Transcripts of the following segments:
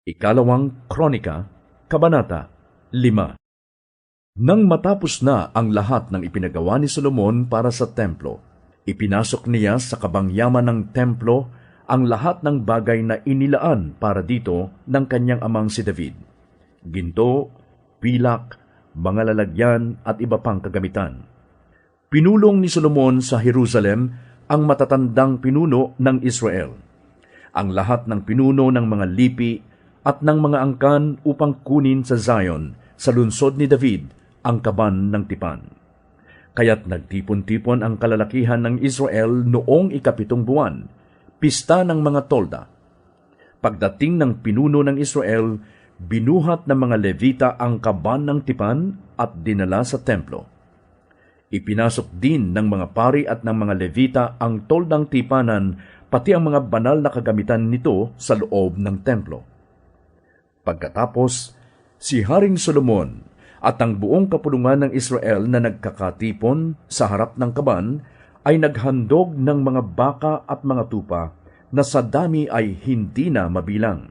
Ikalawang Kronika, Kabanata 5. Nang matapos na ang lahat ng ipinagawa ni Solomon para sa templo, ipinasok niya sa kabangyaman ng templo ang lahat ng bagay na inilaan para dito ng kanyang amang si David: ginto, pilak, mga lalagyan at iba pang kagamitan. Pinulong ni Solomon sa Jerusalem ang matatandang pinuno ng Israel, ang lahat ng pinuno ng mga lipi at ng mga angkan upang kunin sa Zion, sa lungsod ni David, ang kaban ng tipan. Kaya't nagtipon-tipon ang kalalakihan ng Israel noong 7 buwan, pista ng mga tolda. Pagdating ng pinuno ng Israel, binuhat ng mga Levita ang kaban ng tipan at dinala sa templo. Ipinasok din ng mga pari at ng mga Levita ang toldang tipanan, pati ang mga banal na kagamitan nito sa loob ng templo. Pagkatapos, si Haring Solomon at ang buong kapulungan ng Israel na nagkakatipon sa harap ng kaban ay naghandog ng mga baka at mga tupa na sa dami ay hindi na mabilang.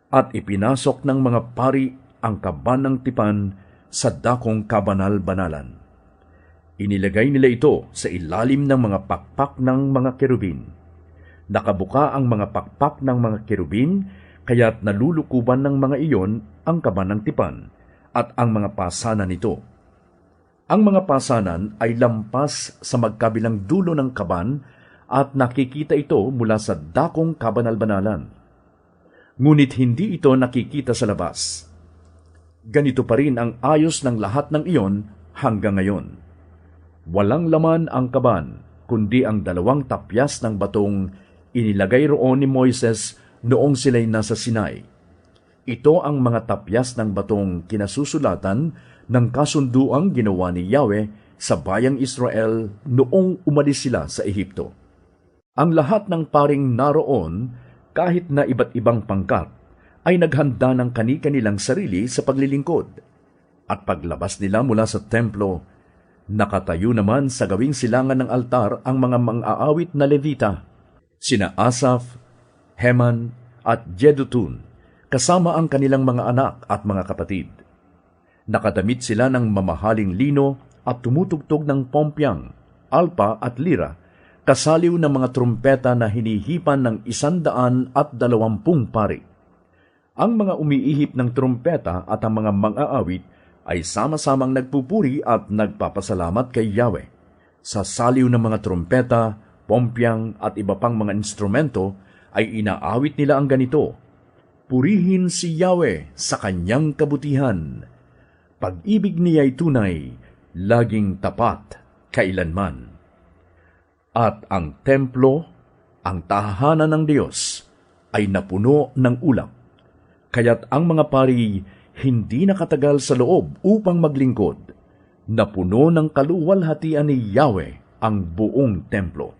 At ipinasok ng mga pari ang kaban ng tipan sa dakong kabanal-banalan. Inilagay nila ito sa ilalim ng mga pakpak ng mga kerubin. Nakabuka ang mga pakpak ng mga kerubin, kaya't nalulukuban ng mga iyon ang kaban ng tipan at ang mga pasanan nito. Ang mga pasanan ay lampas sa magkabilang dulo ng kaban at nakikita ito mula sa dakong kabanal-banalan. Ngunit hindi ito nakikita sa labas. Ganito pa rin ang ayos ng lahat ng iyon hanggang ngayon. Walang laman ang kaban, kundi ang 2 tapyas ng batong inilagay roon ni Moises noong sila'y nasa Sinai. Ito ang mga tapyas ng batong kinasusulatan ng kasunduang ginawa ni Yahweh sa bayang Israel noong umalis sila sa Ehipto. Ang lahat ng paring naroon, kahit na iba't ibang pangkat, ay naghanda ng kani-kanilang sarili sa paglilingkod. At paglabas nila mula sa templo, nakatayo naman sa gawing silangan ng altar ang mga mang-aawit na Levita, sina Asaph, Heman at Jedutun, kasama ang kanilang mga anak at mga kapatid. Nakadamit sila ng mamahaling lino at tumutugtog ng pompyang, alpa at lira, kasaliw ng mga trumpeta na hinihipan ng 120 pari. Ang mga umiihip ng trumpeta at ang mga mang-aawit ay sama-samang nagpupuri at nagpapasalamat kay Yahweh. Sa saliw ng mga trumpeta, pompyang at iba pang mga instrumento ay inaawit nila ang ganito: purihin si Yahweh sa kanyang kabutihan. Pag-ibig niya'y tunay, laging tapat, kailanman. At ang templo, ang tahanan ng Diyos, ay napuno ng ulap. Kaya't ang mga pari hindi nakatagal sa loob upang maglingkod. Napuno ng kaluwalhatian ni Yahweh ang buong templo.